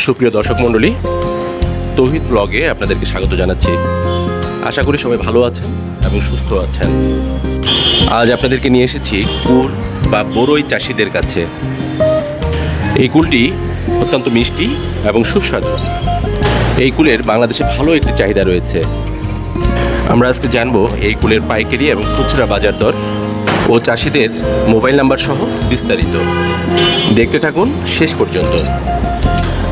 সুপ্রিয় দর্শক মণ্ডলী, তৌহিদ ব্লগে আপনাদেরকে স্বাগত জানাচ্ছি। আশা করি সবাই ভালো আছেন এবং সুস্থ আছেন। আজ আপনাদেরকে নিয়ে এসেছি কুল বা বরই চাষিদের কাছে। এই কুলটি অত্যন্ত মিষ্টি এবং সুস্বাদু। এই কুলের বাংলাদেশে ভালো একটি চাহিদা রয়েছে। আমরা আজকে জানবো এই কুলের পাইকারি এবং খুচরা বাজার দর ও চাষিদের মোবাইল নাম্বার সহ বিস্তারিত। দেখতে থাকুন শেষ পর্যন্ত।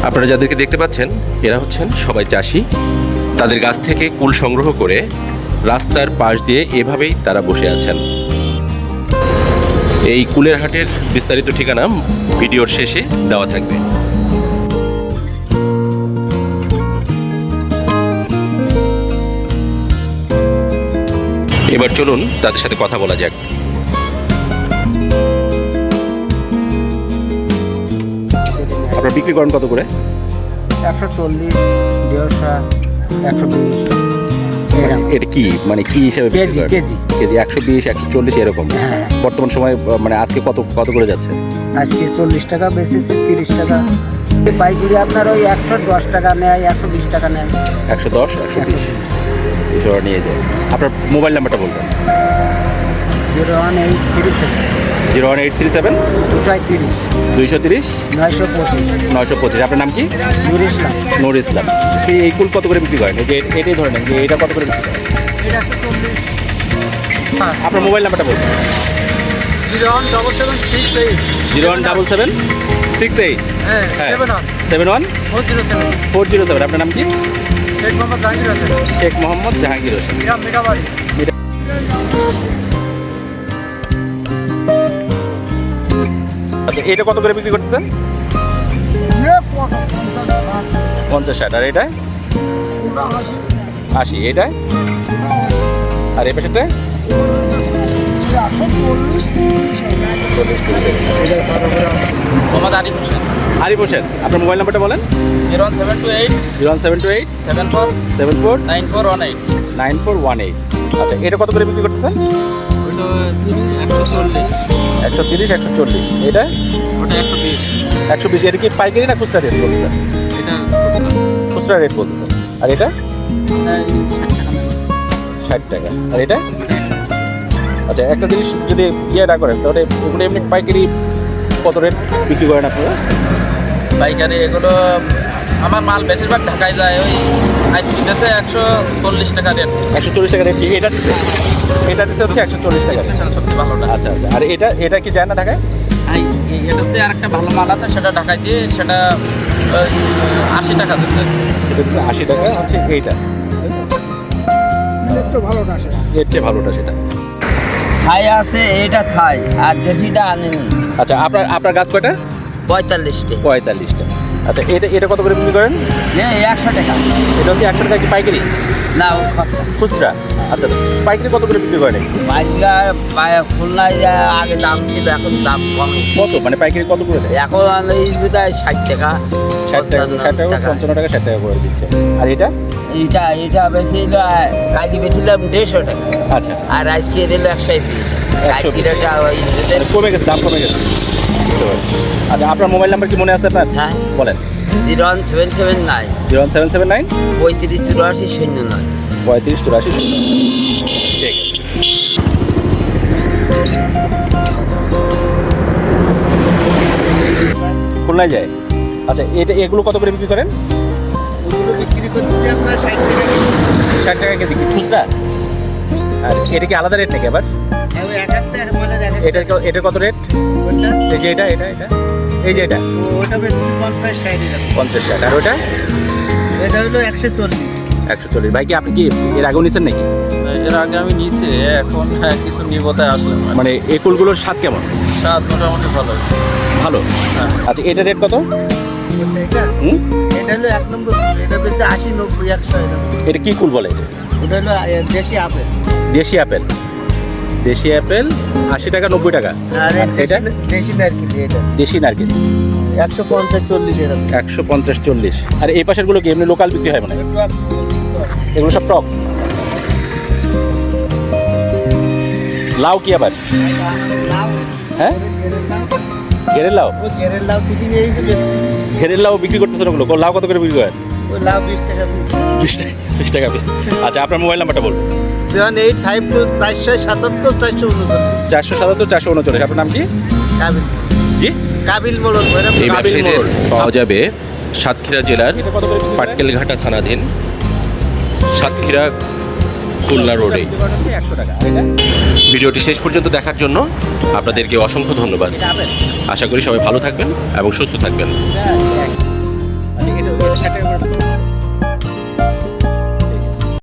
আপনারা যাদেরকে দেখতে পাচ্ছেন এরা হচ্ছেন সবাই চাষি। তাদের গাছ থেকে কুল সংগ্রহ করে রাস্তার পাশ দিয়ে এভাবেই তারা বসে আছেন। এই কুলের হাটের বিস্তারিত ঠিকানা ভিডিওর শেষে দেওয়া থাকবে। এবার চলুন তাদের সাথে কথা বলা যাক। আপনারা বিক্রি করেন কত করে? 140, 150, 120 এরকম। এটা কি মানে কি হিসাবে কেজি কেজি 120, 140 এরকম? হ্যাঁ। বর্তমান সময় মানে আজকে কত কত করে যাচ্ছে? আজকে 40 টাকা বেচেছে, 30 টাকা। পাইকারি আপনার ওই 110 টাকা নেয়, 120 টাকা নেয়। 110, 120 এসব নিয়ে যায়। আপনার মোবাইল নাম্বারটা বলবেন। 01837 01837 230 230 925 925। আপনার নাম কি? নুর ইসলাম। নুর ইসলাম। এই কুল কত করে বিক্রি করেন? এই যে এটাই ধরে নেন যে এটা কত করে বিক্রি করেন? আপনার মোবাইল নাম্বারটা বলবেন। 01776 01776 হ্যাঁ 71 407 407। আপনার নাম কি? শেখ মোহাম্মদ জাহাঙ্গীর হোসেন। শেখ মোহাম্মদ জাহাঙ্গীর হোসেন। মিরাবাড়ি। আচ্ছা, এটা কত করে বিক্রি করতেছেন? 50-60। আর এটা 80। এটা আর এই পাশেরটা মোহাম্মদ আরিফ হোসেন। আরিফ হোসেন। আপনার মোবাইল নাম্বারটা বলেন। 01728 01728 74 74 9418। 9418। আচ্ছা, এটা কত করে বিক্রি করতেছেন? ওটা 140। 130, 140। এটা ওটা 120। 120। এটা কি পাইকারি না খুচরা রেট বলতেছেন? এটা খুচরা রেট বলতেছেন। আর এটা 60 টাকা। আর এটা আচ্ছা, একটা জিনিস যদি ইয়ে না করেন তাহলে এগুলো এমনি পাইকারি কত রেট বিক্রি করেন আপনারা? পাইকারি এগুলো আমার মাল বেশিরভাগ ঢাকায় যায়। ওই আইসক্রিম দিচ্ছে 140 টাকা রেট। 140 টাকা রেট। এটা দিচ্ছে হচ্ছে 140 টাকা। সবচেয়ে ভালোটা। আচ্ছা আচ্ছা। আর এটা কি যায় না ঢাকায়? এটা হচ্ছে আর একটা ভালো মাল আছে, সেটা ঢাকায় দিয়ে সেটা 80 টাকা দিচ্ছে। এটা দিচ্ছে 80 টাকা। হচ্ছে এইটা একটু ভালোটা সেটা। এর চেয়ে ভালোটা সেটা। থাই আছে, এটা থাই, আর দেশিটা আনেনি। আচ্ছা, আপনার গাছ কয়টা? 45টা। 45টা। আচ্ছা, এটা কত করে বিক্রি করেন? 100 টাকা। এটা হচ্ছে 100 টাকা কি পাইকারি না, ও খরচা। খুচরা? আচ্ছা, পাইকারি কত করে বিক্রি করেন? পাইকার খুলনায় আগে দাম ছিল, এখন দাম কমে। কত মানে পাইকারি কত করে দেয়? এখন এই বোধহয় 60 টাকা, 60 টাকা, 55 টাকা, 60 টাকা করে দিচ্ছে। আর এটা এটা বেশিল, কালি বেছিলাম 150 টাকা। আচ্ছা, আর আজকে দিল 120। 120 ওই কমে গেছে, দাম কমে গেছে। বুঝতে পারছি। আচ্ছা, আপনার মোবাইল নাম্বার কি মনে আছে আপনার? হ্যাঁ, বলেন। 01779 01779 3584 09। 3584 ঠিক আছে। খুলনায় যায়। আচ্ছা, এগুলো কত করে বিক্রি করেন? ওগুলো বিক্রি করতেছি আপনার 60 টাকা। 60 টাকা কেজি কি খুচরা? আর এটা কি আলাদা রেট নাকি আবার? ওই এক একটা মালের এক একটা। এটার কত রেট? কোনটা? এই যে এটা এই যে এটা ওটা বেশি 50-60 টাকা। 50 টাকা। আর ওটা এটা হলো 140। 140। ভাই কি আপনি কি এর আগেও নিচ্ছেন নাকি? এর আগে আমি নিয়েছি, এখন কিছু নিবতায় আসলাম। মানে এই কুলগুলোর স্বাদ কেমন? স্বাদ মোটামুটি ভালো। ভালো। হ্যাঁ। আচ্ছা, এটা রেট কত? এটা হুম, এটা হলো 1 নম্বর। এটা বেশি 80, 90, 100 এরকম। এটা কি কুল বলে? ওটা হলো দেশি আপেল। দেশি আপেল। দেশি আপেল 80 টাকা, 90 টাকা। আর এটা দেশি নারকেল। এটা দেশি নারকেল 150-40 এরকম। 150-40। আর এই পাশের গুলো কি এমনি লোকাল বিক্রি হয় মানে? এগুলো সব টক। লাউ কি আবার? হ্যাঁ, ঘেরের লাউ? ওই ঘেরের লাউ টিফিন এই যে বেচছি। ঘেরের লাউ বিক্রি করতেছেন ওগুলো? লাউ কত করে বিক্রি করেন? ওই লাউ 20 টাকা পিস। 20 টাকা পিস। আচ্ছা, আপনার মোবাইল নাম্বারটা বলুন। 01852 477 439। 477 439। আপনার নাম কি? কাবিল জি? কাবিল মোড়ল ভৈরব। এই কাবিল ব্যবসায়ীদের মোড়ল। পাওয়া যাবে সাতক্ষীরা জেলার পাটকেলঘাটা থানাধীন সাতক্ষীরা খুলনা রোডে। 100 টাকা। আর এটা? ভিডিওটি শেষ পর্যন্ত দেখার জন্য আপনাদেরকে অসংখ্য ধন্যবাদ। এটা আপেল। আশা করি সবাই ভালো থাকবেন এবং সুস্থ থাকবেন। এটা 60 টাকা করে।